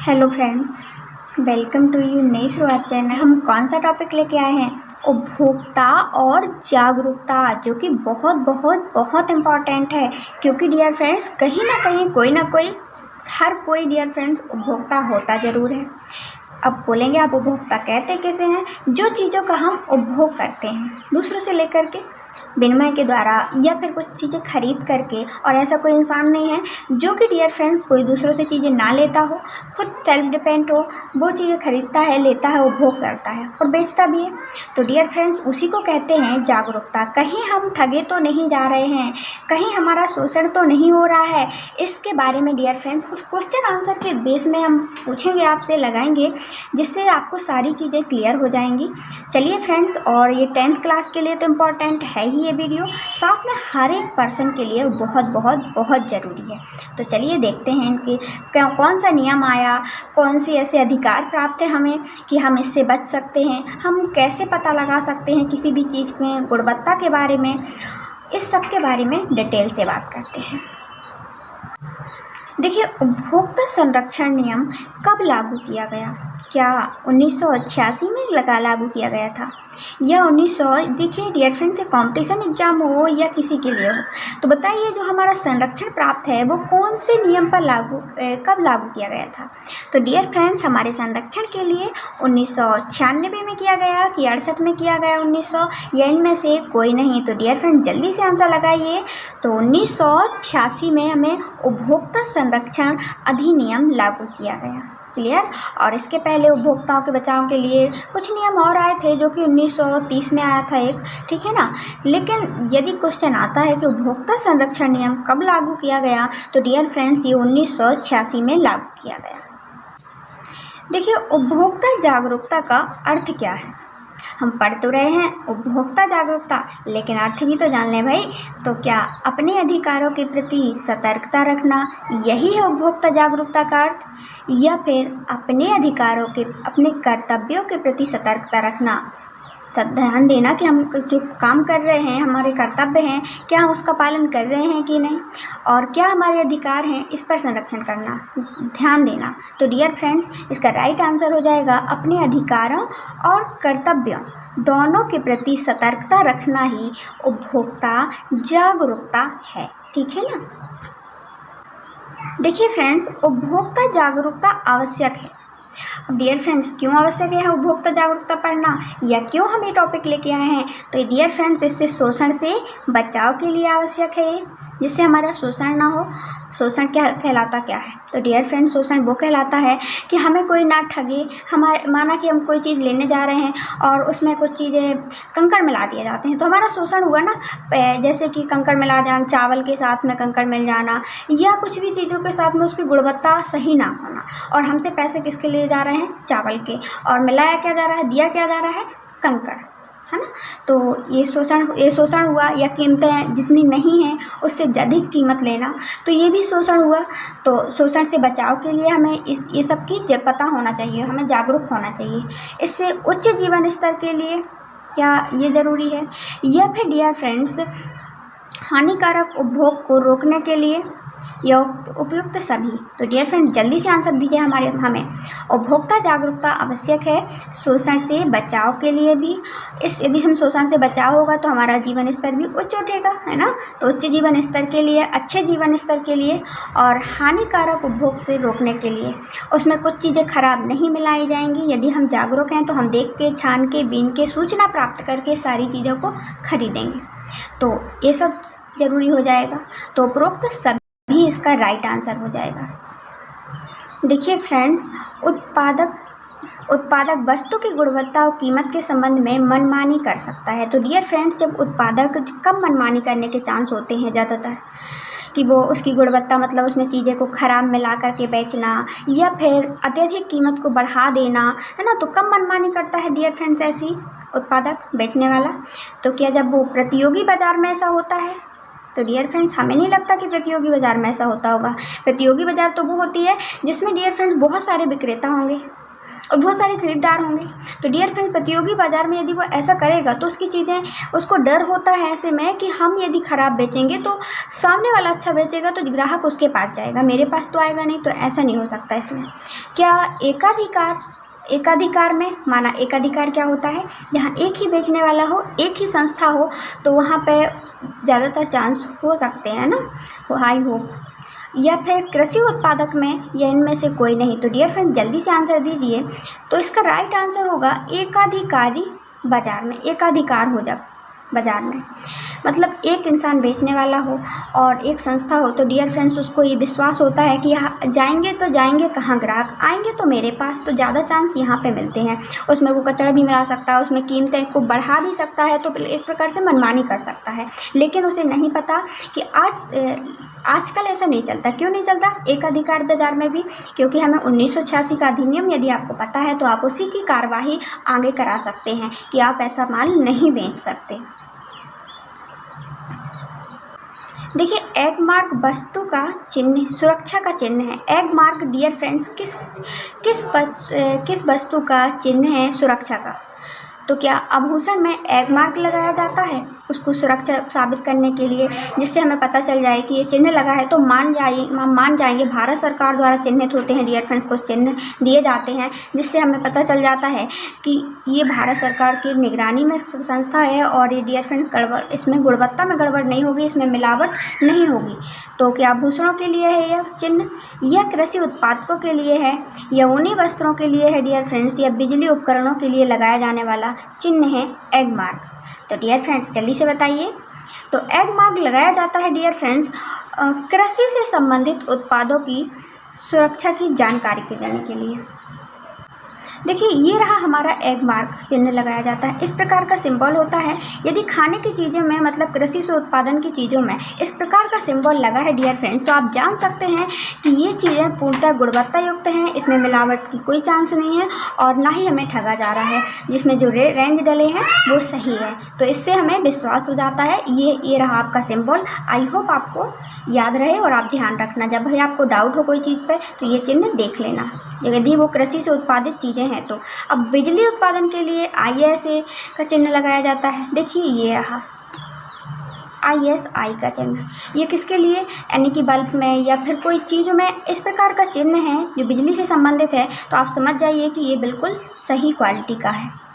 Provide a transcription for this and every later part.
Hello friends, welcome to you नई शुरुआत channel. हम कौन सा टॉपिक लेके आए हैं? उपभोक्ता और जागरूकता, जो कि बहुत बहुत बहुत इम्पॉर्टेंट है। क्योंकि डियर फ्रेंड्स, कहीं ना कहीं कोई ना कोई, हर कोई डियर फ्रेंड्स उपभोक्ता होता ज़रूर है। अब बोलेंगे आप उपभोक्ता कहते कैसे हैं? जो चीज़ों का हम उपभोग करते हैं दूसरों से लेकर के, विनिमय के द्वारा, या फिर कुछ चीज़ें खरीद करके। और ऐसा कोई इंसान नहीं है जो कि डियर फ्रेंड कोई दूसरों से चीज़ें ना लेता हो, खुद सेल्फ डिपेंड हो, वो चीज़ें खरीदता है, लेता है, उपभोग करता है और बेचता भी है। तो डियर फ्रेंड्स, उसी को कहते हैं जागरूकता। कहीं हम ठगे तो नहीं जा रहे हैं, कहीं हमारा शोषण तो नहीं हो रहा है, इसके बारे में डियर फ्रेंड्स कुछ क्वेश्चन आंसर के बेस में हम पूछेंगे, आपसे लगाएंगे, जिससे आपको सारी चीज़ें क्लियर हो जाएंगी। चलिए फ्रेंड्स, और ये 10th क्लास के लिए तो इम्पॉर्टेंट है ही ये वीडियो, साथ में हर एक पर्सन के लिए बहुत बहुत बहुत ज़रूरी है। तो चलिए देखते हैं कि कौन सा नियम आया, कौन से ऐसे अधिकार प्राप्त है हमें कि हम इससे बच सकते हैं, हम कैसे पता लगा सकते हैं किसी भी चीज़ में गुणवत्ता के बारे में। इस सब के बारे में डिटेल से बात करते हैं। देखिए, उपभोक्ता संरक्षण नियम कब लागू किया गया? क्या 1986 में लागू किया गया था, या 1900? देखिए डियर फ्रेंड्स, कंपटीशन एग्जाम हो या किसी के लिए हो, तो बताइए जो हमारा संरक्षण प्राप्त है वो कौन से नियम पर कब लागू किया गया था? तो डियर फ्रेंड्स, हमारे संरक्षण के लिए 1996 में किया गया कि 68 में किया गया, 1900, या इनमें से कोई नहीं? तो डियर फ्रेंड जल्दी से आंसर लगाइए। तो 1986 में हमें उपभोक्ता संरक्षण अधिनियम लागू किया गया। क्लियर? और इसके पहले उपभोक्ताओं के बचाव के लिए कुछ नियम और आए थे, जो कि 1930 में आया था एक, ठीक है ना। लेकिन यदि क्वेश्चन आता है कि उपभोक्ता संरक्षण नियम कब लागू किया गया, तो डियर फ्रेंड्स ये 1986 में लागू किया गया। देखिए, उपभोक्ता जागरूकता का अर्थ क्या है? हम पढ़ तो रहे हैं उपभोक्ता जागरूकता, लेकिन अर्थ भी तो जान लें भाई। तो क्या अपने अधिकारों के प्रति सतर्कता रखना, यही है उपभोक्ता जागरूकता का अर्थ? या फिर अपने अधिकारों के, अपने कर्तव्यों के प्रति सतर्कता रखना, ध्यान देना कि हम जो काम कर रहे हैं, हमारे कर्तव्य हैं, क्या हम उसका पालन कर रहे हैं कि नहीं, और क्या हमारे अधिकार हैं, इस पर संरक्षण करना, ध्यान देना। तो डियर फ्रेंड्स, इसका राइट आंसर हो जाएगा अपने अधिकारों और कर्तव्यों दोनों के प्रति सतर्कता रखना ही उपभोक्ता जागरूकता है। ठीक है ना। देखिए फ्रेंड्स, उपभोक्ता जागरूकता आवश्यक है। अब डियर फ्रेंड्स, क्यों आवश्यक है उपभोक्ता जागरूकता पढ़ना, या क्यों हम ये टॉपिक लेके आए हैं? तो डियर फ्रेंड्स, इससे शोषण से बचाव के लिए आवश्यक है, जिससे हमारा शोषण ना हो। शोषण क्या कहलाता क्या है? तो डियर फ्रेंड्स, शोषण वो कहलाता है कि हमें कोई ना ठगे। हमारे, माना कि हम कोई चीज़ लेने जा रहे हैं और उसमें कुछ चीज़ें कंकड़ मिला दिए जाते हैं, तो हमारा शोषण हुआ ना। जैसे कि कंकड़ मिला जाना, चावल के साथ में कंकड़ मिल जाना, या कुछ भी चीज़ों के साथ में उसकी गुणवत्ता सही ना होना, और हमसे पैसे किसके लिए जा रहे हैं? चावल के, और मिलाया क्या जा रहा है, दिया क्या जा रहा है? कंकड़, है ना। तो ये शोषण हुआ। या कीमतें जितनी नहीं हैं उससे अधिक कीमत लेना, तो ये भी शोषण हुआ। तो शोषण से बचाव के लिए हमें ये सब की पता होना चाहिए, हमें जागरूक होना चाहिए। इससे उच्च जीवन स्तर के लिए क्या ये ज़रूरी है? या फिर डियर फ्रेंड्स, हानिकारक उपभोग को रोकने के लिए, या उपयुक्त सभी? तो डियर फ्रेंड जल्दी से आंसर दीजिए हमें। उपभोक्ता जागरूकता आवश्यक है शोषण से बचाव के लिए भी। यदि हम शोषण से बचाव होगा तो हमारा जीवन स्तर भी उच्च उठेगा, है ना। तो उच्च जीवन स्तर के लिए, अच्छे जीवन स्तर के लिए, और हानिकारक उपभोग से रोकने के लिए उसमें कुछ चीज़ें खराब नहीं मिलाई जाएंगी। यदि हम जागरूक हैं तो हम देख के, छान के, बीन के, सूचना प्राप्त करके सारी चीज़ों को खरीदेंगे। तो ये सब जरूरी हो जाएगा। तो उपरोक्त सब भी इसका राइट आंसर हो जाएगा। देखिए फ्रेंड्स, उत्पादक वस्तु की गुणवत्ता और कीमत के संबंध में मनमानी कर सकता है। तो डियर फ्रेंड्स, जब उत्पादक कब मनमानी करने के चांस होते हैं ज़्यादातर, कि वो उसकी गुणवत्ता, मतलब उसमें चीज़ें को ख़राब मिला करके बेचना, या फिर अत्यधिक कीमत को बढ़ा देना, है ना। तो कब मनमानी करता है डियर फ्रेंड्स ऐसी उत्पादक, बेचने वाला? तो क्या जब वो प्रतियोगी बाज़ार में ऐसा होता है? तो डियर फ्रेंड्स, हमें नहीं लगता कि प्रतियोगी बाज़ार में ऐसा होता होगा। प्रतियोगी बाज़ार तो वो होती है जिसमें डियर फ्रेंड्स बहुत सारे विक्रेता होंगे, और बहुत सारे खरीदार होंगे। तो डियर फ्रेंड्स, प्रतियोगी बाजार में यदि वो ऐसा करेगा तो उसकी चीज़ें, उसको डर होता है ऐसे में कि हम यदि ख़राब बेचेंगे तो सामने वाला अच्छा बेचेगा तो ग्राहक उसके पास जाएगा, मेरे पास तो आएगा नहीं। तो ऐसा नहीं हो सकता इसमें। क्या एकाधिकार में, माना एकाधिकार क्या होता है, जहाँ एक ही बेचने वाला हो, एक ही संस्था हो, तो वहाँ पे ज़्यादातर चांस हो सकते हैं ना, वो हाई हो। या फिर कृषि उत्पादक में, या इनमें से कोई नहीं। तो डियर फ्रेंड, जल्दी से आंसर दीजिए। तो इसका राइट आंसर होगा एकाधिकारी बाजार में। एकाधिकार हो जब बाजार में, मतलब एक इंसान बेचने वाला हो और एक संस्था हो, तो डियर फ्रेंड्स उसको ये विश्वास होता है कि जाएंगे तो जाएंगे कहाँ, ग्राहक आएंगे तो मेरे पास, तो ज़्यादा चांस यहाँ पे मिलते हैं। उसमें वो कचरा भी मिला सकता है, उसमें कीमतें को बढ़ा भी सकता है, तो एक प्रकार से मनमानी कर सकता है। लेकिन उसे नहीं पता कि आजकल ऐसा नहीं चलता। क्यों नहीं चलता एकाधिकार बाजार में भी? क्योंकि हमें 1986 का अधिनियम यदि आपको पता है तो आप उसी की कार्यवाही आगे करा सकते हैं कि आप ऐसा माल नहीं बेच सकते। देखिए, एग मार्क वस्तु का चिन्ह, सुरक्षा का चिन्ह है। एग मार्क डियर फ्रेंड्स किस वस्तु का चिन्ह है सुरक्षा का? तो क्या आभूषण में एग मार्क लगाया जाता है उसको सुरक्षा साबित करने के लिए, जिससे हमें पता चल जाए कि ये चिन्ह लगा है, तो मान जाएंगे भारत सरकार द्वारा चिन्हित होते हैं डियर फ्रेंड्स, कुछ चिन्ह दिए जाते हैं जिससे हमें पता चल जाता है कि ये भारत सरकार की निगरानी में संस्था है और ये डियर फ्रेंड्स इसमें गुणवत्ता में गड़बड़ नहीं होगी, इसमें मिलावट नहीं होगी। तो क्या आभूषणों के लिए है यह चिन्ह, या कृषि उत्पादकों के लिए है, या ऊनी वस्त्रों के लिए है डियर फ्रेंड्स, या बिजली उपकरणों के लिए लगाया जाने वाला चिन्ह है एग मार्क? तो डियर फ्रेंड्स जल्दी से बताइए। तो एग मार्क लगाया जाता है डियर फ्रेंड्स कृषि से संबंधित उत्पादों की सुरक्षा की जानकारी देने के लिए। देखिए, ये रहा हमारा एग मार्क, चिन्ह लगाया जाता है। इस प्रकार का सिंबल होता है यदि खाने की चीज़ों में, मतलब कृषि से उत्पादन की चीज़ों में इस प्रकार का सिंबल लगा है डियर फ्रेंड्स, तो आप जान सकते हैं कि ये चीज़ें पूर्णतः गुणवत्ता युक्त हैं, इसमें मिलावट की कोई चांस नहीं है और ना ही हमें ठगा जा रहा है। जिसमें जो रेंज डले हैं वो सही है, तो इससे हमें विश्वास हो जाता है। ये रहा आपका सिंबल। आई होप आपको याद रहे और आप ध्यान रखना, जब भी आपको डाउट हो कोई चीज़ पर तो ये चिन्ह देख लेना यदि वो कृषि से उत्पादित चीज़ें हैं तो। अब बिजली उत्पादन के लिए ISA का चिन्ह लगाया जाता है। देखिए, ये रहा ISI का चिन्ह। ये किसके लिए, यानी कि बल्ब में या फिर कोई चीज़ में इस प्रकार का चिन्ह है जो बिजली से संबंधित है, तो आप समझ जाइए कि ये बिल्कुल सही क्वालिटी का है।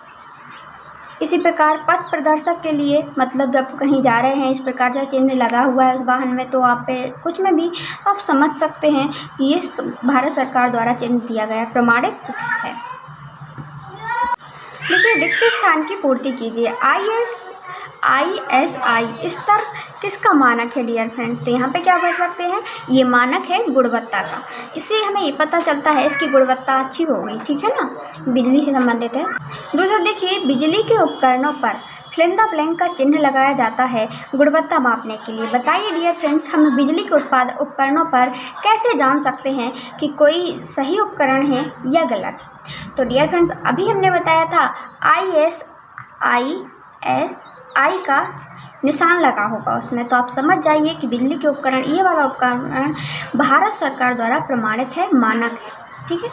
इसी प्रकार पथ प्रदर्शक के लिए, मतलब जब कहीं जा रहे हैं इस प्रकार का चिन्ह लगा हुआ है उस वाहन में, तो आप पे कुछ में भी आप समझ सकते हैं कि ये भारत सरकार द्वारा चिन्ह दिया गया, प्रमाणित है। देखिए, रिक्त स्थान की पूर्ति कीजिए। ISI स्तर किसका मानक है डियर फ्रेंड्स? तो यहाँ पे क्या कर सकते हैं, ये मानक है गुणवत्ता का। इससे हमें ये पता चलता है इसकी गुणवत्ता अच्छी होगी, ठीक है ना, बिजली से संबंधित है। दूसरा देखिए, बिजली के उपकरणों पर फिल द ब्लैंक का चिन्ह लगाया जाता है गुणवत्ता मापने के लिए। बताइए डियर फ्रेंड्स, हम बिजली के उपकरणों पर कैसे जान सकते हैं कि कोई सही उपकरण है या गलत? तो डियर फ्रेंड्स, अभी हमने बताया था ISI का निशान लगा होगा उसमें, तो आप समझ जाइए कि बिजली के उपकरण, ये वाला उपकरण भारत सरकार द्वारा प्रमाणित है, मानक है, ठीक है।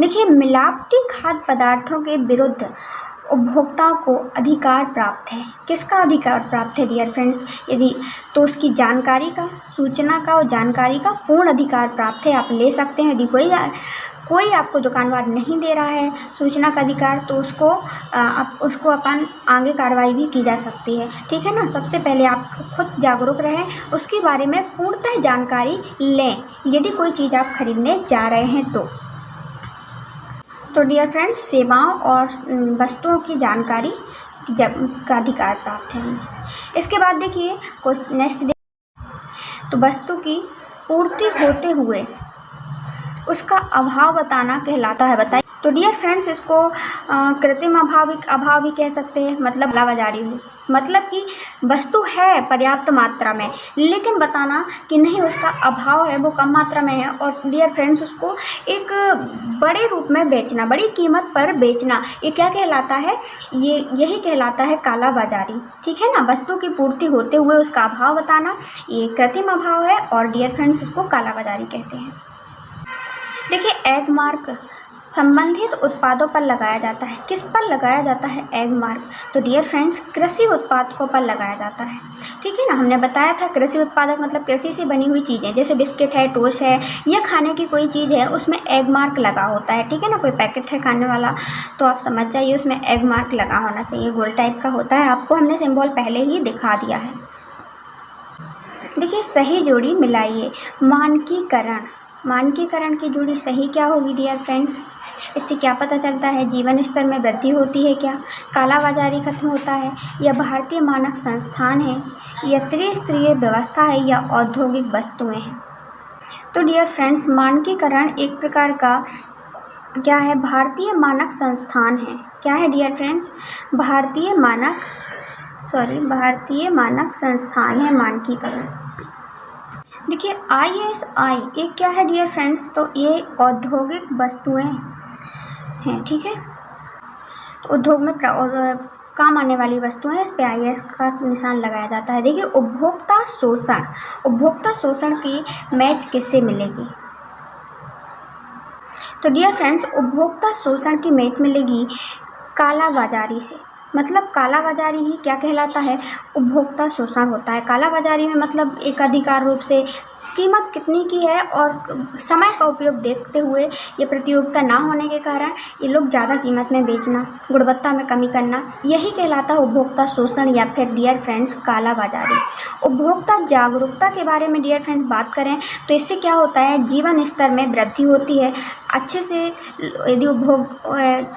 देखिए, मिलावटी खाद्य पदार्थों के विरुद्ध उपभोक्ताओं को अधिकार प्राप्त है। किसका अधिकार प्राप्त है डियर फ्रेंड्स? यदि तो उसकी जानकारी का, सूचना का और जानकारी का पूर्ण अधिकार प्राप्त है, आप ले सकते हैं। यदि कोई आपको दुकानदार नहीं दे रहा है सूचना का अधिकार, तो उसको अपन आगे कार्रवाई भी की जा सकती है, ठीक है ना। सबसे पहले आप खुद जागरूक रहें, उसके बारे में पूर्णतः जानकारी लें यदि कोई चीज़ आप खरीदने जा रहे हैं तो डियर फ्रेंड्स, सेवाओं और वस्तुओं की जानकारी का अधिकार प्राप्त है हमें। इसके बाद देखिए नेक्स्ट, तो वस्तु की पूर्ति होते हुए उसका अभाव बताना कहलाता है। बताइए। तो डियर फ्रेंड्स, इसको कृत्रिम अभाव भी कह सकते हैं, मतलब कालाबाजारी हुई, मतलब कि वस्तु है पर्याप्त मात्रा में लेकिन बताना कि नहीं उसका अभाव है, वो कम मात्रा में है, और डियर फ्रेंड्स उसको एक बड़े रूप में बेचना, बड़ी कीमत पर बेचना, ये क्या कहलाता है? यही कहलाता है कालाबाजारी, ठीक है ना। वस्तु की पूर्ति होते हुए उसका अभाव बताना, ये कृत्रिम अभाव है और डियर फ्रेंड्स इसको कालाबाजारी कहते हैं। देखिए, एग मार्क संबंधित उत्पादों पर लगाया जाता है। किस पर लगाया जाता है एग मार्क? तो डियर फ्रेंड्स, कृषि उत्पादकों पर लगाया जाता है। ठीक है ना, हमने बताया था कृषि उत्पादक मतलब कृषि से बनी हुई चीज़ें, जैसे बिस्किट है, टोस्ट है या खाने की कोई चीज़ है, उसमें एग मार्क लगा होता है। ठीक है ना, कोई पैकेट है खाने वाला तो आप समझ जाइए उसमें एग मार्क लगा होना चाहिए, गोल टाइप का होता है। आपको हमने सिंबल पहले ही दिखा दिया है। देखिए, सही जोड़ी मिलाइए। मानकीकरण की जोड़ी सही क्या होगी डियर फ्रेंड्स? इससे क्या पता चलता है? जीवन स्तर में वृद्धि होती है क्या? कालाबाजारी खत्म होता है? या भारतीय मानक संस्थान है? या त्रिस्तरीय व्यवस्था है? या औद्योगिक वस्तुएं हैं? तो डियर फ्रेंड्स, मानकीकरण एक प्रकार का क्या है? भारतीय मानक संस्थान है। क्या है डियर फ्रेंड्स? भारतीय मानक संस्थान है मानकीकरण। देखिए, ISI एक क्या है डियर फ्रेंड्स? तो ये औद्योगिक वस्तुएं हैं। ठीक है, तो उद्योग में काम आने वाली वस्तुएं, इस पे IS का निशान लगाया जाता है। देखिए, उपभोक्ता शोषण की मैच किससे मिलेगी? तो डियर फ्रेंड्स, उपभोक्ता शोषण की मैच मिलेगी कालाबाजारी से। मतलब कालाबाजारी ही क्या कहलाता है? उपभोक्ता शोषण होता है। कालाबाजारी में मतलब एक अधिकार रूप से कीमत कितनी की है और समय का उपयोग देखते हुए ये प्रतियोगिता ना होने के कारण ये लोग ज़्यादा कीमत में बेचना, गुणवत्ता में कमी करना, यही कहलाता है उपभोक्ता शोषण या फिर डियर फ्रेंड्स कालाबाजारी। उपभोक्ता जागरूकता के बारे में डियर फ्रेंड्स बात करें तो इससे क्या होता है? जीवन स्तर में वृद्धि होती है। अच्छे से यदि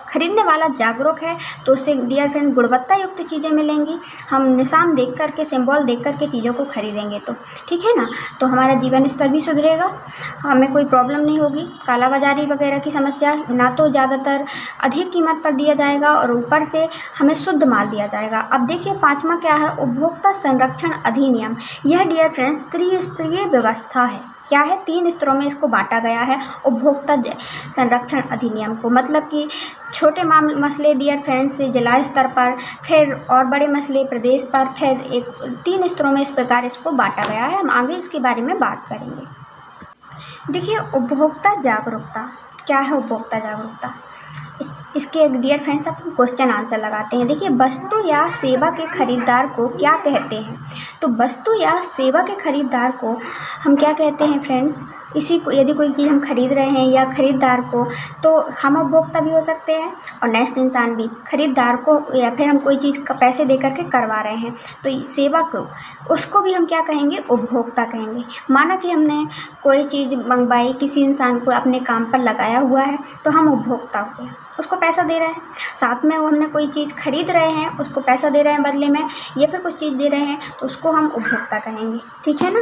खरीदने वाला जागरूक है तो उससे डियर फ्रेंड गुणवत्ता युक्त चीज़ें मिलेंगी। हम निशान देख करके, सिंबल देख करके चीज़ों को खरीदेंगे तो ठीक है ना, तो हमारा जीवन स्तर भी सुधरेगा, हमें कोई प्रॉब्लम नहीं होगी। कालाबाजारी वगैरह की समस्या ना तो ज़्यादातर अधिक कीमत पर दिया जाएगा और ऊपर से हमें शुद्ध माल दिया जाएगा। अब देखिए, पाँचवा क्या है? उपभोक्ता संरक्षण अधिनियम। यह डियर फ्रेंड्स त्रिस्तरीय व्यवस्था है। क्या है? 3 स्तरों में इसको बांटा गया है उपभोक्ता संरक्षण अधिनियम को। मतलब कि छोटे मसले डियर फ्रेंड्स जिला स्तर पर, फिर और बड़े मसले प्रदेश पर, फिर 3 स्तरों में इस प्रकार इसको बांटा गया है। हम आगे इसके बारे में बात करेंगे। देखिए, उपभोक्ता जागरूकता क्या है? उपभोक्ता जागरूकता इसके डियर फ्रेंड्स आप क्वेश्चन आंसर लगाते हैं। देखिए, वस्तु या सेवा के खरीदार को क्या कहते हैं? तो वस्तु या सेवा के खरीदार को हम क्या कहते हैं फ्रेंड्स? इसी को, यदि कोई चीज़ हम खरीद रहे हैं या खरीदार को, तो हम उपभोक्ता भी हो सकते हैं और नेक्स्ट इंसान भी। खरीदार को या फिर हम कोई चीज़ का पैसे दे करके करवा रहे हैं तो सेवा को, उसको भी हम क्या कहेंगे? उपभोक्ता कहेंगे। माना कि हमने कोई चीज़ मंगवाई, किसी इंसान को अपने काम पर लगाया हुआ है तो हम उपभोक्ता हो गए, उसको पैसा दे रहे हैं। साथ में वो हमने कोई चीज़ खरीद रहे हैं, उसको पैसा दे रहे हैं बदले में, या फिर कुछ चीज़ दे रहे हैं तो उसको हम उपभोक्ता कहेंगे। ठीक है ना,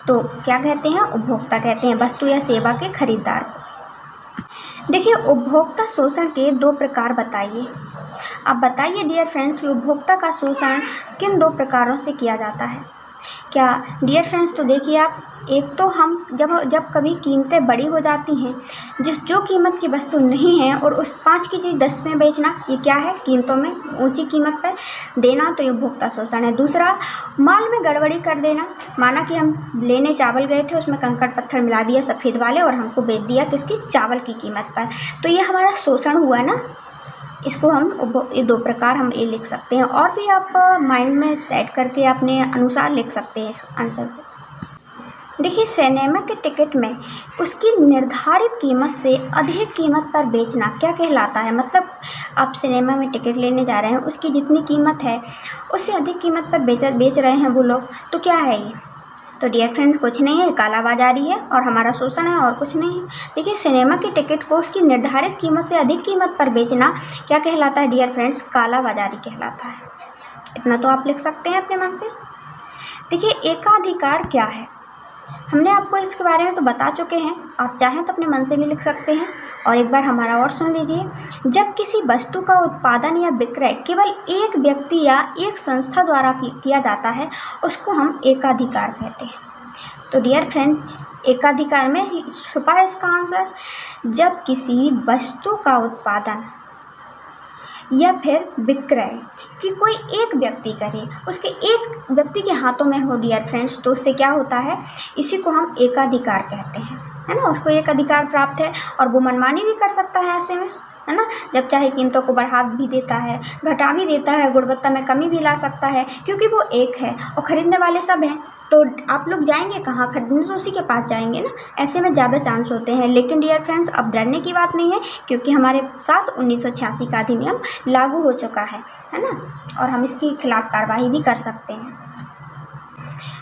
तो क्या कहते हैं? उपभोक्ता कहते हैं वस्तु या सेवा के खरीदार को। देखिए, उपभोक्ता शोषण के 2 प्रकार बताइए। आप बताइए डियर फ्रेंड्स कि उपभोक्ता का शोषण किन 2 प्रकारों से किया जाता है? क्या डियर फ्रेंड्स, तो देखिए आप, एक तो हम जब कभी कीमतें बड़ी हो जाती हैं, जो कीमत की वस्तु नहीं है और उस 5 की चीज़ 10 में बेचना, ये क्या है? कीमतों में ऊंची कीमत पर देना, तो ये उपभोक्ता शोषण है। दूसरा, माल में गड़बड़ी कर देना। माना कि हम लेने चावल गए थे, उसमें कंकड़ पत्थर मिला दिया सफ़ेद वाले और हमको बेच दिया किसकी? चावल की कीमत पर, तो ये हमारा शोषण हुआ ना। इसको हम ये 2 प्रकार हम ये लिख सकते हैं। और भी आप माइंड में सेट करके अपने अनुसार लिख सकते हैं इस आंसर को। देखिए, सिनेमा के टिकट में उसकी निर्धारित कीमत से अधिक कीमत पर बेचना क्या कहलाता है? मतलब आप सिनेमा में टिकट लेने जा रहे हैं, उसकी जितनी कीमत है उससे अधिक कीमत पर बेच रहे हैं वो लोग, तो क्या है ये? तो डियर फ्रेंड्स, कुछ नहीं है, कालाबाजारी है और हमारा शोषण है और कुछ नहीं है। देखिए, सिनेमा के टिकट को उसकी निर्धारित कीमत से अधिक कीमत पर बेचना क्या कहलाता है डियर फ्रेंड्स? कालाबाजारी कहलाता है। इतना तो आप लिख सकते हैं अपने मन से। देखिए, एकाधिकार क्या है? हमने आपको इसके बारे में तो बता चुके हैं, आप चाहें तो अपने मन से भी लिख सकते हैं। और एक बार हमारा और सुन लीजिए। जब किसी वस्तु का उत्पादन या विक्रय केवल एक व्यक्ति या एक संस्था द्वारा किया जाता है, उसको हम एकाधिकार कहते हैं। तो डियर फ्रेंड्स, एकाधिकार में छुपा है इसका आंसर। जब किसी वस्तु का उत्पादन या फिर विक्रय कि कोई एक व्यक्ति करे, उसके एक व्यक्ति के हाथों में हो डियर फ्रेंड्स, तो उससे क्या होता है, इसी को हम एकाधिकार कहते हैं, है ना। उसको एक अधिकार प्राप्त है और वो मनमानी भी कर सकता है ऐसे में, है ना। जब चाहे कीमतों को बढ़ा भी देता है, घटा भी देता है, गुणवत्ता में कमी भी ला सकता है, क्योंकि वो एक है और ख़रीदने वाले सब हैं। तो आप लोग जाएंगे कहाँ खरीदने, तो उसी के पास जाएंगे ना, ऐसे में ज़्यादा चांस होते हैं। लेकिन डियर फ्रेंड्स अब डरने की बात नहीं है, क्योंकि हमारे साथ 1986 का अधिनियम लागू हो चुका है ना, और हम इसके खिलाफ कार्रवाई भी कर सकते हैं।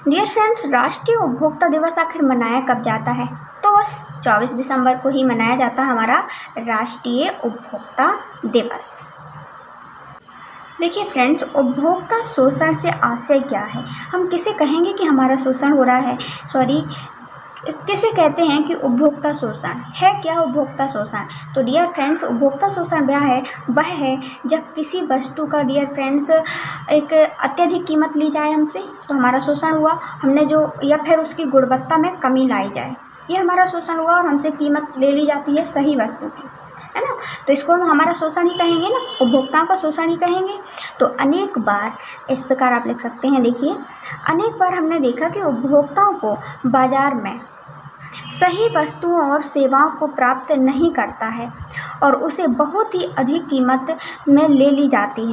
डियर फ्रेंड्स, राष्ट्रीय उपभोक्ता दिवस आखिर मनाया कब जाता है, तो बस 24 दिसंबर को ही मनाया जाता है हमारा राष्ट्रीय उपभोक्ता दिवस। देखिए फ्रेंड्स, उपभोक्ता शोषण से आशय क्या है, हम किसे कहेंगे कि हमारा शोषण हो रहा है, किसे कहते हैं कि उपभोक्ता शोषण है क्या उपभोक्ता शोषण। तो डियर फ्रेंड्स, उपभोक्ता शोषण वह है जब किसी वस्तु का डियर फ्रेंड्स एक अत्यधिक कीमत ली जाए हमसे, तो हमारा शोषण हुआ। हमने जो, या फिर उसकी गुणवत्ता में कमी लाई जाए, ये हमारा शोषण हुआ, और हमसे कीमत ले ली जाती है सही वस्तु की, है ना। तो इसको हम हमारा शोषण ही कहेंगे ना, उपभोक्ताओं का शोषण ही कहेंगे। तो अनेक बार इस प्रकार आप लिख सकते हैं। देखिए, अनेक बार हमने देखा कि उपभोक्ताओं को बाज़ार में सही वस्तुओं और सेवाओं को प्राप्त नहीं करता है और उसे बहुत ही अधिक कीमत में ले ली जाती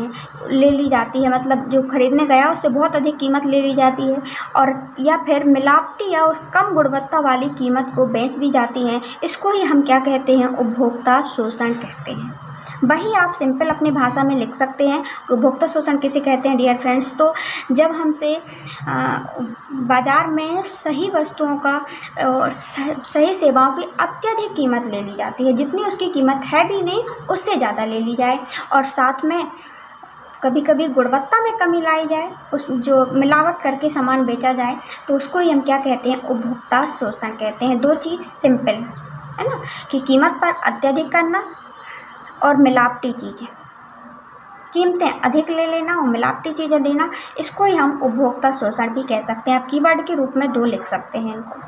है, मतलब जो खरीदने गया उससे बहुत अधिक कीमत ले ली जाती है, और या फिर मिलावटी या उस कम गुणवत्ता वाली कीमत को बेच दी जाती है। इसको ही हम क्या कहते हैं, उपभोक्ता शोषण कहते हैं। वही आप सिंपल अपनी भाषा में लिख सकते हैं कि उपभोक्ता शोषण किसे कहते हैं डियर फ्रेंड्स। तो जब हमसे बाज़ार में सही वस्तुओं का और सही सेवाओं की अत्यधिक कीमत ले ली जाती है, जितनी उसकी कीमत है भी नहीं उससे ज़्यादा ले ली जाए, और साथ में कभी कभी गुणवत्ता में कमी लाई जाए, उस जो मिलावट करके सामान बेचा जाए, तो उसको ही हम क्या कहते हैं, उपभोक्ता शोषण कहते हैं। दो चीज़ सिंपल है ना, कि कीमत पर अत्यधिक करना और मिलावटी चीज़ें, कीमतें अधिक ले लेना और मिलावटी चीज़ें देना, इसको ही हम उपभोक्ता शोषण भी कह सकते हैं। आप कीवर्ड के रूप में 2 लिख सकते हैं इनको।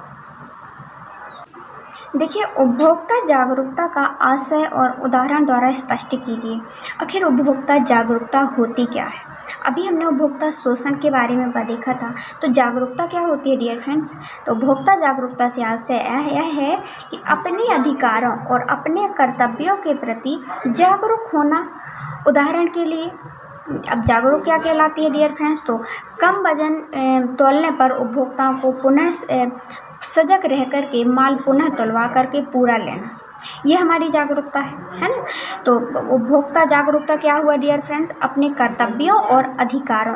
देखिए, उपभोक्ता जागरूकता का आशय और उदाहरण द्वारा स्पष्ट कीजिए। आखिर उपभोक्ता जागरूकता होती क्या है। अभी हमने उपभोक्ता शोषण के बारे में देखा था, तो जागरूकता क्या होती है डियर फ्रेंड्स। तो उपभोक्ता जागरूकता से आशय यह है कि अपने अधिकारों और अपने कर्तव्यों के प्रति जागरूक होना। उदाहरण के लिए, अब जागरूक क्या कहलाती है डियर फ्रेंड्स, तो कम वजन तौलने पर उपभोक्ताओं को पुनः सजग रह कर के माल पुनः तौलवा करके पूरा लेना, ये हमारी जागरूकता है ना। तो उपभोक्ता जागरूकता क्या हुआ डियर फ्रेंड्स, अपने कर्तव्यों और अधिकारों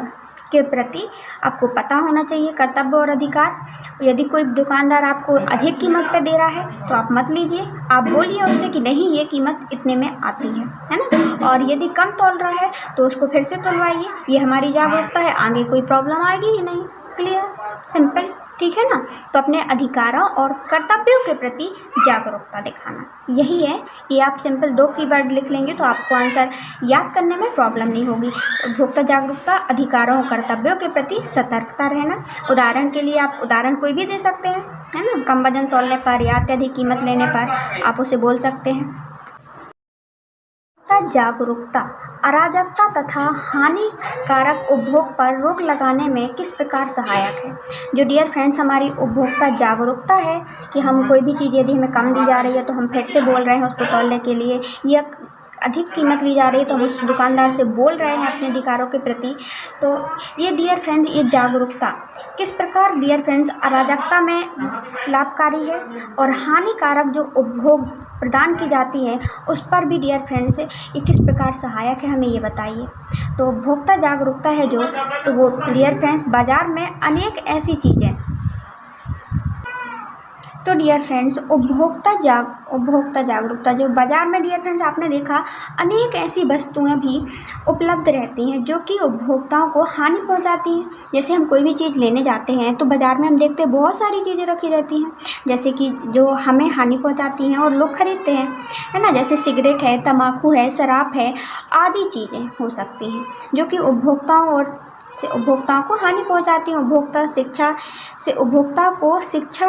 के प्रति आपको पता होना चाहिए, कर्तव्य और अधिकार। यदि कोई दुकानदार आपको अधिक कीमत पे दे रहा है तो आप मत लीजिए, आप बोलिए उससे कि नहीं ये कीमत इतने में आती है ना। और यदि कम तौल रहा है तो उसको फिर से तौलवाइए, ये हमारी जागरूकता है, आगे कोई प्रॉब्लम आएगी ही नहीं। क्लियर, सिंपल, ठीक है ना। तो अपने अधिकारों और कर्तव्यों के प्रति जागरूकता दिखाना, यही है। ये आप सिंपल 2 कीवर्ड लिख लेंगे तो आपको आंसर याद करने में प्रॉब्लम नहीं होगी। उपभोक्ता जागरूकता, अधिकारों और कर्तव्यों के प्रति सतर्कता रहना। उदाहरण के लिए आप उदाहरण कोई भी दे सकते हैं, है ना। कम वजन तौलने पर या अत्यधिक कीमत लेने पर आप उसे बोल सकते हैं। जागरूकता अराजकता तथा हानिकारक उपभोग पर रोक लगाने में किस प्रकार सहायक है। जो डियर फ्रेंड्स हमारी उपभोक्ता जागरूकता है कि हम कोई भी चीज़ यदि हमें कम दी जा रही है तो हम फिर से बोल रहे हैं उसको तौलने के लिए, या अधिक कीमत ली जा रही है तो हम उस दुकानदार से बोल रहे हैं अपने अधिकारों के प्रति। तो ये डियर फ्रेंड्स, ये जागरूकता किस प्रकार डियर फ्रेंड्स अराजकता में लाभकारी है और हानिकारक जो उपभोग प्रदान की जाती है उस पर भी डियर फ्रेंड्स ये किस प्रकार सहायक है, हमें ये बताइए। तो उपभोक्ता जागरूकता है जो, तो वो डियर फ्रेंड्स बाज़ार में अनेक ऐसी चीज़ें, तो डियर फ्रेंड्स उपभोक्ता जागरूकता जो बाज़ार में डियर फ्रेंड्स आपने देखा अनेक ऐसी वस्तुएं भी उपलब्ध रहती हैं जो कि उपभोक्ताओं को हानि पहुंचाती हैं। जैसे हम कोई भी चीज़ लेने जाते हैं तो बाज़ार में हम देखते हैं बहुत सारी चीज़ें रखी रहती हैं जैसे कि जो हमें हानि पहुंचाती हैं और लोग खरीदते हैं, है ना। जैसे सिगरेट है, तम्बाकू है, शराब है, आदि चीज़ें हो सकती हैं जो कि उपभोक्ताओं और से उपभोक्ताओं को हानि पहुंचाती हैं। उपभोक्ता शिक्षा से उपभोक्ता को शिक्षा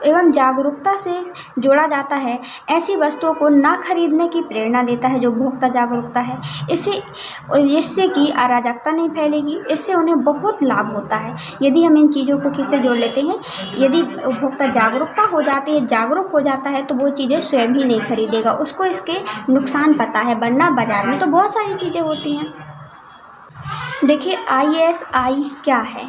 एवं जागरूकता से जोड़ा जाता है। ऐसी वस्तुओं को ना खरीदने की प्रेरणा देता है जो उपभोक्ता जागरूकता है। इससे कि अराजकता नहीं फैलेगी, इससे उन्हें बहुत लाभ होता है। यदि हम इन चीज़ों को किससे जोड़ लेते हैं, यदि उपभोक्ता जागरूकता हो जाती है, जागरूक हो जाता है, तो वो चीज़ें स्वयं ही नहीं खरीदेगा, उसको इसके नुकसान पता है। वरना बाजार में तो बहुत सारी चीज़ें होती हैं। देखिए ISI क्या है,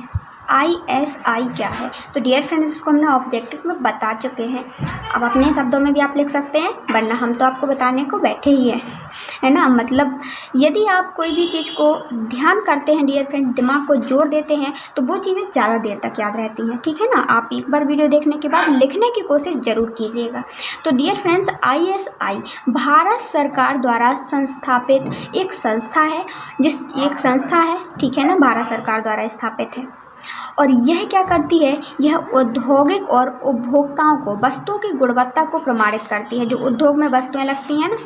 ISI क्या है? तो डियर फ्रेंड्स, इसको हमने ऑब्जेक्टिव में बता चुके हैं। अब अपने शब्दों में भी आप लिख सकते हैं, वरना हम तो आपको बताने को बैठे ही हैं, है ना। मतलब यदि आप कोई भी चीज़ को ध्यान करते हैं डियर फ्रेंड्स, दिमाग को जोड़ देते हैं, तो वो चीज़ें ज़्यादा देर तक याद रहती हैं, ठीक है ना। आप एक बार वीडियो देखने के बाद लिखने की कोशिश ज़रूर कीजिएगा। तो डियर फ्रेंड्स, ISI भारत सरकार द्वारा संस्थापित एक संस्था है, ठीक है ना, भारत सरकार द्वारा स्थापित है। और यह क्या करती है, यह औद्योगिक और उपभोक्ताओं को वस्तुओं की गुणवत्ता को प्रमाणित करती है। जो उद्योग में वस्तुएं लगती हैं ना,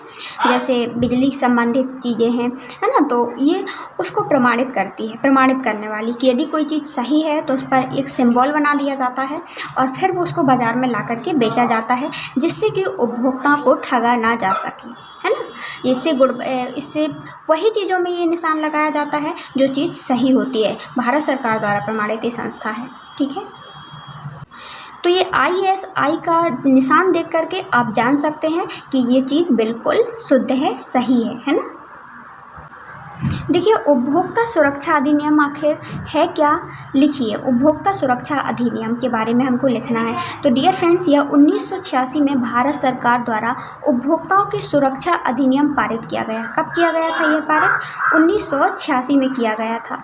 जैसे बिजली संबंधित चीज़ें हैं, है ना, तो ये उसको प्रमाणित करती है, प्रमाणित करने वाली, कि यदि कोई चीज़ सही है तो उस पर एक सिंबल बना दिया जाता है और फिर वो उसको बाज़ार में ला करके बेचा जाता है, जिससे कि उपभोक्ताओं को ठगा ना जा सके, है ना। इससे वही चीज़ों में ये निशान लगाया जाता है जो चीज़ सही होती है। भारत सरकार द्वारा प्रमाणित संस्था है, ठीक है। तो ये ISI का निशान देख करके आप जान सकते हैं कि ये चीज़ बिल्कुल शुद्ध है, सही है ना। देखिए, उपभोक्ता सुरक्षा अधिनियम आखिर है क्या? लिखिए, उपभोक्ता सुरक्षा अधिनियम के बारे में हमको लिखना है। तो डियर फ्रेंड्स, यह 1986 में भारत सरकार द्वारा उपभोक्ताओं की सुरक्षा अधिनियम पारित किया गया। कब किया गया था यह पारित? 1986 में किया गया था।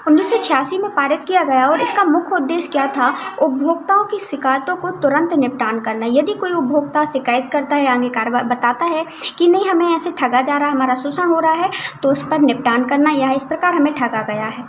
1986 में पारित किया गया और इसका मुख्य उद्देश्य क्या था? उपभोक्ताओं की शिकायतों को तुरंत निपटान करना। यदि कोई उपभोक्ता शिकायत करता है, आगे कार्रवाई बताता है कि नहीं हमें ऐसे ठगा जा रहा है, हमारा शोषण हो रहा है, तो उस पर निपटान करना, या इस प्रकार हमें ठगा गया है,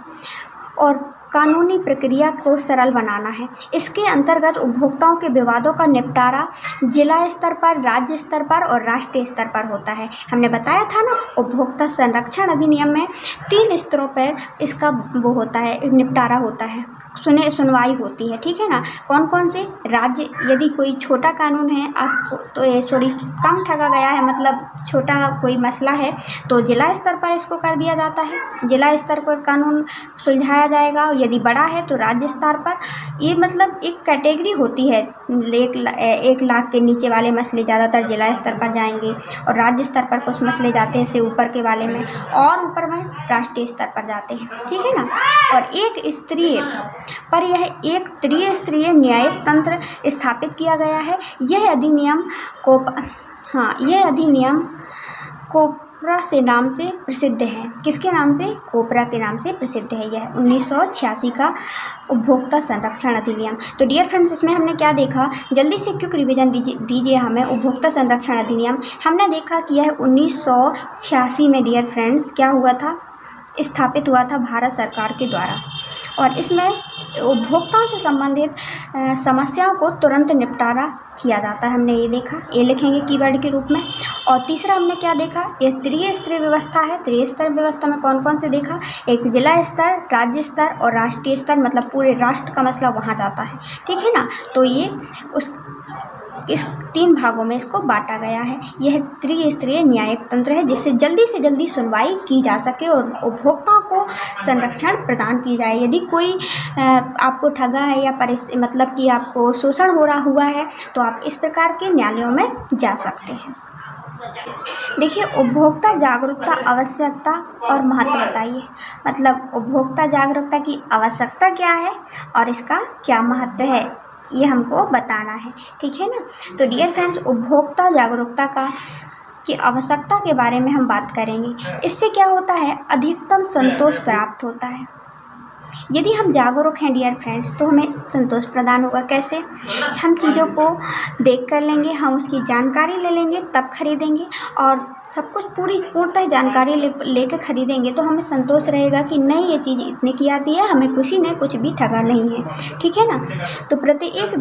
और कानूनी प्रक्रिया को सरल बनाना है। इसके अंतर्गत उपभोक्ताओं के विवादों का निपटारा जिला स्तर पर, राज्य स्तर पर और राष्ट्रीय स्तर पर होता है। हमने बताया था ना, उपभोक्ता संरक्षण अधिनियम में 3 स्तरों पर इसका वो होता है, निपटारा होता है, सुनवाई होती है, ठीक है ना। कौन कौन से? राज्य, यदि कोई छोटा कानून है, आप तो ये थोड़ी कम ठगा गया है, मतलब छोटा कोई मसला है, तो जिला स्तर पर इसको कर दिया जाता है, जिला स्तर पर कानून सुलझाया जाएगा। यदि बड़ा है तो राज्य स्तर पर। ये मतलब एक कैटेगरी होती है, 1 लाख के नीचे वाले मसले ज़्यादातर जिला स्तर पर जाएंगे, और राज्य स्तर पर कुछ मसले जाते हैं उससे ऊपर के वाले में, और ऊपर में राष्ट्रीय स्तर पर जाते हैं, ठीक है ना। और एक त्रिस्तरीय न्यायिक तंत्र स्थापित किया गया है। यह अधिनियम कोपरा से नाम से प्रसिद्ध है। किसके नाम से? कोपरा के नाम से प्रसिद्ध है। यह 1986 का उपभोक्ता संरक्षण अधिनियम। तो डियर फ्रेंड्स, इसमें हमने क्या देखा? जल्दी से क्विक रिवीजन दीजिए हमें। उपभोक्ता संरक्षण अधिनियम हमने देखा कि यह 1986 में डियर फ्रेंड्स क्या हुआ था? स्थापित हुआ था भारत सरकार के द्वारा, और इसमें उपभोक्ताओं से संबंधित समस्याओं को तुरंत निपटारा किया जाता है। हमने ये देखा, ये लिखेंगे कीवर्ड के रूप में। और तीसरा हमने क्या देखा? ये त्रिस्तरीय व्यवस्था है। त्रिस्तरीय व्यवस्था में कौन कौन से देखा? एक जिला स्तर, राज्य स्तर और राष्ट्रीय स्तर, मतलब पूरे राष्ट्र का मसला वहाँ जाता है, ठीक है ना। तो ये इस 3 भागों में इसको बांटा गया है। यह त्रिस्तरीय न्यायिक तंत्र है, जिससे जल्दी से जल्दी सुनवाई की जा सके और उपभोक्ताओं को संरक्षण प्रदान की जाए। यदि कोई आपको ठगा है या मतलब कि आपको शोषण हुआ है, तो आप इस प्रकार के न्यायालयों में जा सकते हैं। देखिए, उपभोक्ता जागरूकता आवश्यकता और महत्व बताइए। मतलब उपभोक्ता जागरूकता की आवश्यकता क्या है और इसका क्या महत्व है, ये हमको बताना है, ठीक है ना। तो डियर फ्रेंड्स, उपभोक्ता जागरूकता की आवश्यकता के बारे में हम बात करेंगे। इससे क्या होता है? अधिकतम संतोष प्राप्त होता है। यदि हम जागरूक हैं डियर फ्रेंड्स तो हमें संतोष प्रदान होगा। कैसे? हम चीज़ों को देख कर लेंगे, हम उसकी जानकारी ले लेंगे तब खरीदेंगे, और सब कुछ पूर्णतः जानकारी लेकर खरीदेंगे तो हमें संतोष रहेगा कि नहीं, ये चीज़ इतने की आती है, हमें किसी ने कुछ भी ठगा नहीं है। ठीक है ना? तो प्रत्येक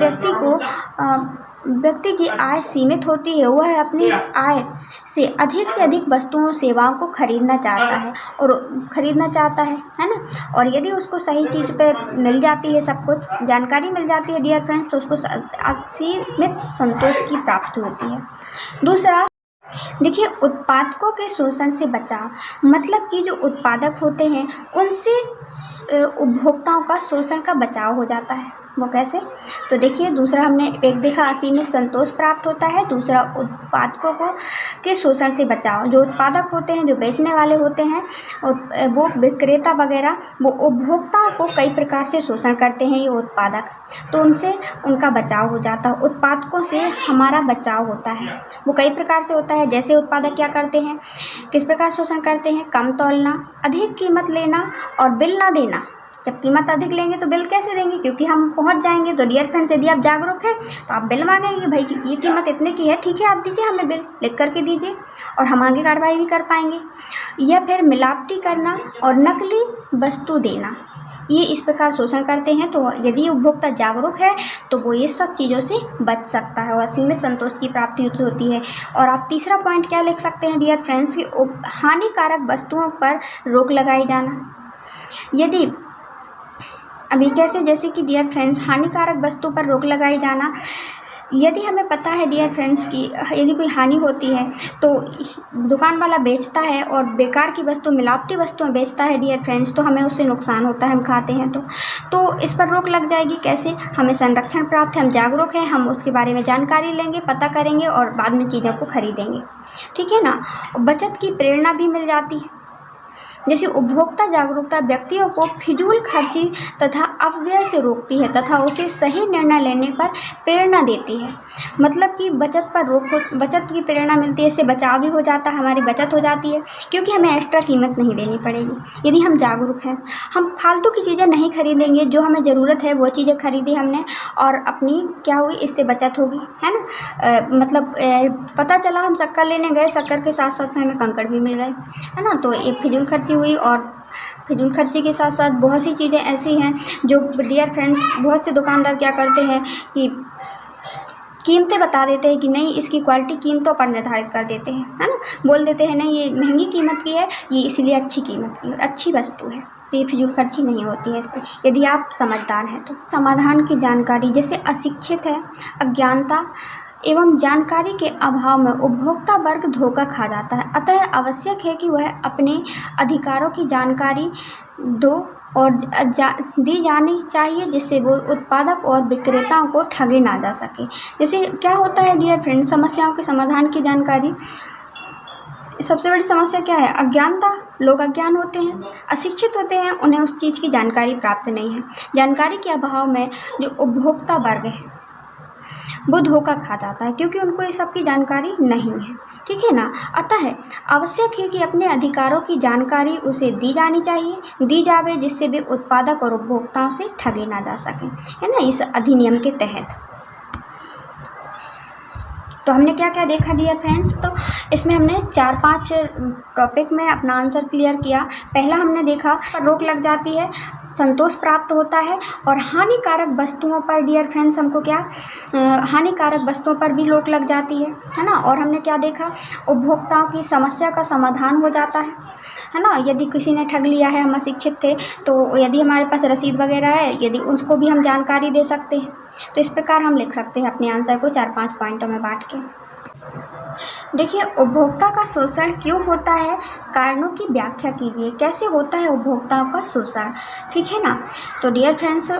व्यक्ति की आय सीमित होती है। वह अपनी आय से अधिक वस्तुओं सेवाओं को खरीदना चाहता है ना? और यदि उसको सही चीज़ पे मिल जाती है, सब कुछ जानकारी मिल जाती है डियर फ्रेंड्स, तो उसको असीमित संतोष की प्राप्ति होती है। दूसरा, देखिए, उत्पादकों के शोषण से बचाव, मतलब कि जो उत्पादक होते हैं उनसे उपभोक्ताओं का शोषण का बचाव हो जाता है। वो कैसे? तो देखिए, दूसरा हमने एक देखा, असीमित संतोष प्राप्त होता है। दूसरा, उत्पादकों के शोषण से बचाव। जो उत्पादक होते हैं, जो बेचने वाले होते हैं, वो विक्रेता वगैरह, वो उपभोक्ताओं को कई प्रकार से शोषण करते हैं, ये उत्पादक, तो उनसे उनका बचाव हो जाता है। उत्पादकों से हमारा बचाव होता है, वो कई प्रकार से होता है। जैसे उत्पादक क्या करते हैं, किस प्रकार शोषण करते हैं? कम तौलना, अधिक कीमत लेना और बिल ना देना। जब कीमत अधिक लेंगे तो बिल कैसे देंगे? क्योंकि हम पहुंच जाएंगे। तो डियर फ्रेंड्स, यदि आप जागरूक हैं तो आप बिल मांगेंगे, भाई ये कीमत इतने की है, ठीक है आप दीजिए, हमें बिल लिख करके दीजिए, और हम आगे कार्रवाई भी कर पाएंगे। या फिर मिलावटी करना और नकली वस्तु देना, ये इस प्रकार शोषण करते हैं। तो यदि उपभोक्ता जागरूक है तो वो ये सब चीज़ों से बच सकता है और असीमित संतोष की प्राप्ति होती है। और आप तीसरा पॉइंट क्या लिख सकते हैं डियर फ्रेंड्स कि हानिकारक वस्तुओं पर रोक लगाई जाना। यदि अभी कैसे? जैसे कि डियर फ्रेंड्स, हानिकारक वस्तु पर रोक लगाई जाना, यदि हमें पता है डियर फ्रेंड्स कि यदि कोई हानि होती है तो दुकान वाला बेचता है और बेकार की वस्तु, मिलावटी वस्तुएं बेचता है डियर फ्रेंड्स, तो हमें उससे नुकसान होता है, हम खाते हैं तो इस पर रोक लग जाएगी। कैसे? हमें संरक्षण प्राप्त है, हम जागरूक हैं, हम उसके बारे में जानकारी लेंगे, पता करेंगे और बाद में चीज़ों को खरीदेंगे। ठीक है ना? बचत की प्रेरणा भी मिल जाती है। जैसे उपभोक्ता जागरूकता व्यक्तियों को फिजूल खर्ची तथा अपव्यय से रोकती है तथा उसे सही निर्णय लेने पर प्रेरणा देती है। मतलब कि बचत की प्रेरणा मिलती है, इससे बचाव भी हो जाता है, हमारी बचत हो जाती है, क्योंकि हमें एक्स्ट्रा कीमत नहीं देनी पड़ेगी। यदि हम जागरूक हैं, हम फालतू की चीज़ें नहीं खरीदेंगे, जो हमें ज़रूरत है वो चीज़ें खरीदी हमने, और अपनी क्या हुई, इससे बचत होगी, है ना? पता चला हम शक्कर लेने गए, शक्कर के साथ साथ हमें कंकड़ भी मिल गए, है ना? तो एक फिजूल खर्ची हुई। और फिजूल खर्ची के साथ साथ बहुत सी चीज़ें ऐसी हैं जो डियर फ्रेंड्स, बहुत से दुकानदार क्या करते हैं कि कीमतें बता देते हैं कि नहीं, इसकी क्वालिटी कीमतों पर निर्धारित कर देते हैं, है ना? बोल देते हैं नहीं, ये महंगी कीमत की है, ये इसलिए अच्छी कीमत की, अच्छी वस्तु है। तो ये फिजूल खर्ची नहीं होती है इससे, यदि आप समझदार हैं तो। समाधान की जानकारी, जैसे अशिक्षित है, अज्ञानता एवं जानकारी के अभाव में उपभोक्ता वर्ग धोखा खा जाता है। अतः आवश्यक है कि वह अपने अधिकारों की जानकारी दो और दी जानी चाहिए, जिससे वो उत्पादक और विक्रेताओं को ठगे ना जा सके। जैसे क्या होता है डियर फ्रेंड, समस्याओं के समाधान की जानकारी। सबसे बड़ी समस्या क्या है? अज्ञानता। लोग अज्ञान होते हैं, अशिक्षित होते हैं, उन्हें उस चीज़ की जानकारी प्राप्त नहीं है। जानकारी के अभाव में जो उपभोक्ता वर्ग है वो धोखा खा जाता है, क्योंकि उनको ये सब की जानकारी नहीं है। ठीक है ना? अतः आवश्यक है कि अपने अधिकारों की जानकारी उसे दी जानी चाहिए, दी जावे, जिससे भी उत्पादक और उपभोक्ताओं से ठगे ना जा सके, है ना, इस अधिनियम के तहत। तो हमने क्या क्या देखा डियर फ्रेंड्स? तो इसमें हमने 4-5 टॉपिक में अपना आंसर क्लियर किया। पहला हमने देखा रोक लग जाती है, संतोष प्राप्त होता है, और हानिकारक वस्तुओं पर डियर फ्रेंड्स हमको क्या, हानिकारक वस्तुओं पर भी रोक लग जाती है ना? और हमने क्या देखा, उपभोक्ताओं की समस्या का समाधान हो जाता है ना? यदि किसी ने ठग लिया है, हम अशिक्षित थे, तो यदि हमारे पास रसीद वगैरह है, यदि उसको भी हम जानकारी दे सकते हैं। तो इस प्रकार हम लिख सकते हैं अपने आंसर को 4-5 पॉइंटों में बांट के। देखिए, उपभोक्ता का शोषण क्यों होता है, कारणों की व्याख्या कीजिए। कैसे होता है उपभोक्ताओं का शोषण? ठीक है ना? तो डियर फ्रेंड्स,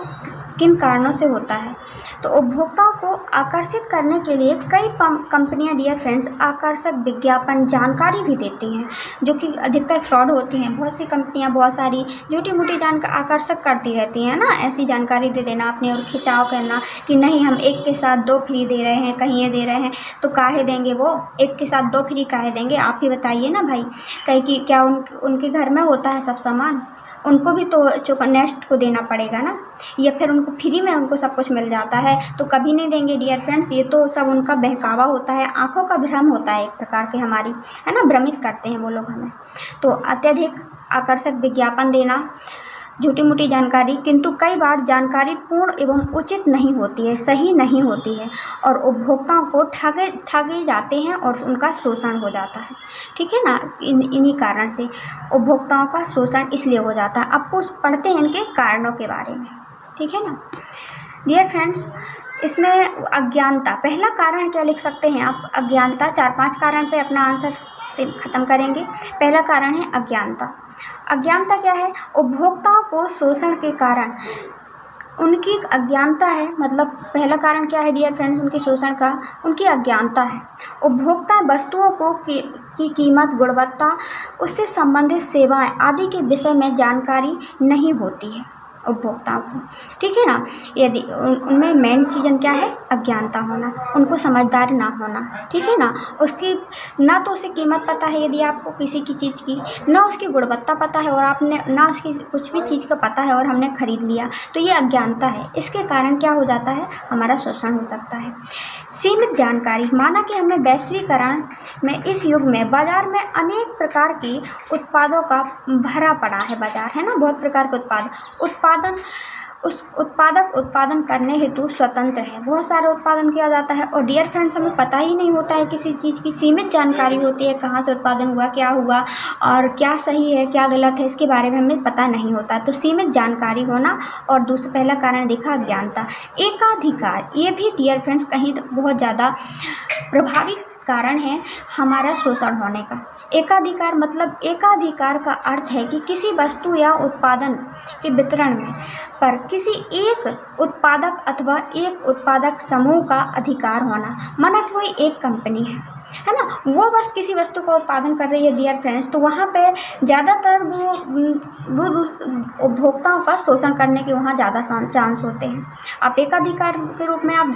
किन कारणों से होता है? तो उपभोक्ताओं को आकर्षित करने के लिए कई कंपनियां डियर फ्रेंड्स आकर्षक विज्ञापन जानकारी भी देती हैं, जो कि अधिकतर फ्रॉड होती हैं। बहुत सी कंपनियां बहुत सारी झूठी मूठी जानकारी आकर्षक करती रहती हैं ना, ऐसी जानकारी दे देना अपने और खिंचाव करना कि नहीं, हम 1 के साथ 2 फ्री दे रहे हैं, कहीं ये दे रहे हैं। तो काहे देंगे वो 1 के साथ 2 फ्री काहे देंगे? आप ही बताइए ना भाई। कहीं कि क्या उनके घर में होता है सब सामान? उनको भी तो नेक्स्ट को देना पड़ेगा ना, या फिर उनको फ्री में उनको सब कुछ मिल जाता है तो कभी नहीं देंगे डियर फ्रेंड्स। ये तो सब उनका बहकावा होता है, आंखों का भ्रम होता है एक प्रकार के हमारी, है ना, भ्रमित करते हैं वो लोग हमें। तो अत्यधिक आकर्षक विज्ञापन देना, झूठी मूठी जानकारी, किंतु कई बार जानकारी पूर्ण एवं उचित नहीं होती है, सही नहीं होती है और उपभोक्ताओं को ठगे जाते हैं और उनका शोषण हो जाता है। ठीक है ना, इन्हीं कारण से उपभोक्ताओं का शोषण इसलिए हो जाता है। आपको पढ़ते हैं इनके कारणों के बारे में। ठीक है ना डियर फ्रेंड्स, इसमें अज्ञानता, पहला कारण क्या लिख सकते हैं आप? अज्ञानता। 4-5 कारण पे अपना आंसर से ख़त्म करेंगे। पहला कारण है अज्ञानता। अज्ञानता क्या है? उपभोक्ताओं को शोषण के कारण उनकी अज्ञानता है। मतलब पहला कारण क्या है डियर फ्रेंड्स उनके शोषण का? उनकी अज्ञानता है। उपभोक्ता वस्तुओं को की कीमत, गुणवत्ता, उससे संबंधित सेवाएं आदि के विषय में जानकारी नहीं होती है उपभोक्ताओं को। ठीक है ना, यदि उनमें मेन चीज़ क्या है? अज्ञानता होना, उनको समझदार ना होना। ठीक है ना, उसकी ना तो उसे कीमत पता है यदि आपको किसी की चीज़ की, ना उसकी गुणवत्ता पता है और आपने ना उसकी कुछ भी चीज़ का पता है और हमने खरीद लिया, तो ये अज्ञानता है। इसके कारण क्या हो जाता है? हमारा शोषण हो सकता है। सीमित जानकारी, माना कि हमें वैश्वीकरण में इस युग में बाजार में अनेक प्रकार के उत्पादों का भरा पड़ा है बाजार, है ना, बहुत प्रकार के उत्पादक उत्पादन करने हेतु स्वतंत्र है। बहुत सारे उत्पादन किया जाता है और डियर फ्रेंड्स हमें पता ही नहीं होता है किसी चीज़ की। सीमित जानकारी होती है, कहाँ से उत्पादन हुआ, क्या हुआ और क्या सही है क्या गलत है, इसके बारे में हमें पता नहीं होता। तो सीमित जानकारी होना। और दूसरा पहला कारण देखा अज्ञानता। एकाधिकार, ये भी डियर फ्रेंड्स कहीं बहुत ज़्यादा प्रभावी कारण है हमारा शोषण होने का। एकाधिकार मतलब, एकाधिकार का अर्थ है कि किसी वस्तु या उत्पादन के वितरण में पर किसी एक उत्पादक अथवा एक उत्पादक समूह का अधिकार होना। माना कोई एक कंपनी है ना, वो बस किसी वस्तु का उत्पादन कर रही है डियर फ्रेंड्स, तो वहाँ पे ज़्यादातर वो उपभोक्ताओं का शोषण करने के वहाँ ज़्यादा चांस होते हैं। आप एकाधिकार के रूप में आप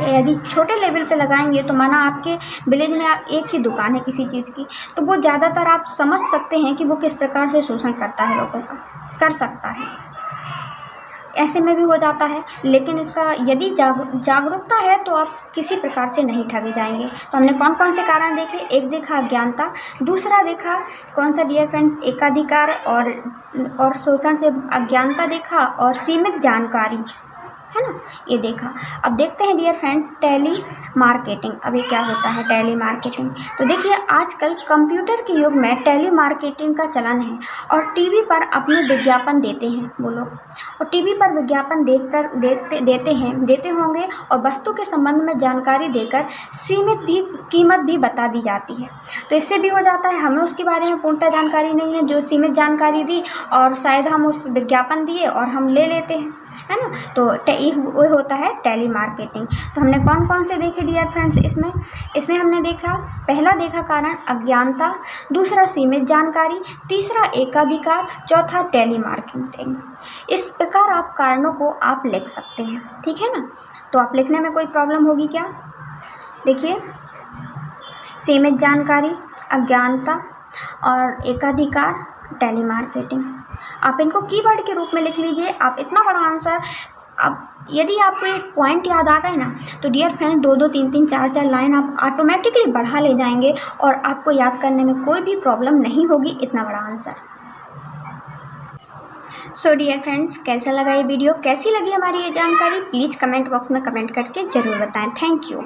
यदि छोटे लेवल पे लगाएंगे तो माना आपके विलेज में एक ही दुकान है किसी चीज़ की, तो वो ज़्यादातर आप समझ सकते हैं कि वो किस प्रकार से शोषण करता है, लोगों का कर सकता है। ऐसे में भी हो जाता है। लेकिन इसका यदि जागरूकता है तो आप किसी प्रकार से नहीं ठगे जाएंगे। तो हमने कौन कौन से कारण देखे? एक देखा अज्ञानता, दूसरा देखा कौन सा डियर फ्रेंड्स? एकाधिकार और शोषण से अज्ञानता देखा, और सीमित जानकारी, है ना, ये देखा। अब देखते हैं डियर फ्रेंड टेली मार्केटिंग। अभी क्या होता है टेली मार्केटिंग? तो देखिए आजकल कंप्यूटर के युग में टेली मार्केटिंग का चलन है और टीवी पर अपने विज्ञापन देते हैं वो लोग, और टीवी पर विज्ञापन देते होंगे और वस्तु के संबंध में जानकारी देकर सीमित भी कीमत भी बता दी जाती है। तो इससे भी हो जाता है हमें उसके बारे में पूर्णतः जानकारी नहीं है, जो सीमित जानकारी दी और शायद हम उस पर विज्ञापन दिए और हम ले लेते हैं, है ना। तो वो होता है टेली मार्केटिंग। तो हमने कौन कौन से देखे डियर फ्रेंड्स? इसमें हमने देखा, पहला देखा कारण अज्ञानता, दूसरा सीमित जानकारी, तीसरा एकाधिकार, चौथा टेली मार्केटिंग। इस प्रकार आप कारणों को आप लिख सकते हैं। ठीक है ना, तो आप लिखने में कोई प्रॉब्लम होगी क्या? देखिए सीमित जानकारी, अज्ञानता और एकाधिकार, टेली मार्केटिंग। आप इनको कीवर्ड के रूप में लिख लीजिए। आप इतना बड़ा आंसर, अब यदि आपको एक पॉइंट याद आ गए ना तो डियर फ्रेंड 2-2, 3-3, 4-4 लाइन आप ऑटोमेटिकली बढ़ा ले जाएंगे और आपको याद करने में कोई भी प्रॉब्लम नहीं होगी, इतना बड़ा आंसर। सो डियर फ्रेंड्स, कैसा लगा ये वीडियो, कैसी लगी हमारी ये जानकारी? प्लीज़ कमेंट बॉक्स में कमेंट करके ज़रूर बताएं। Thank you.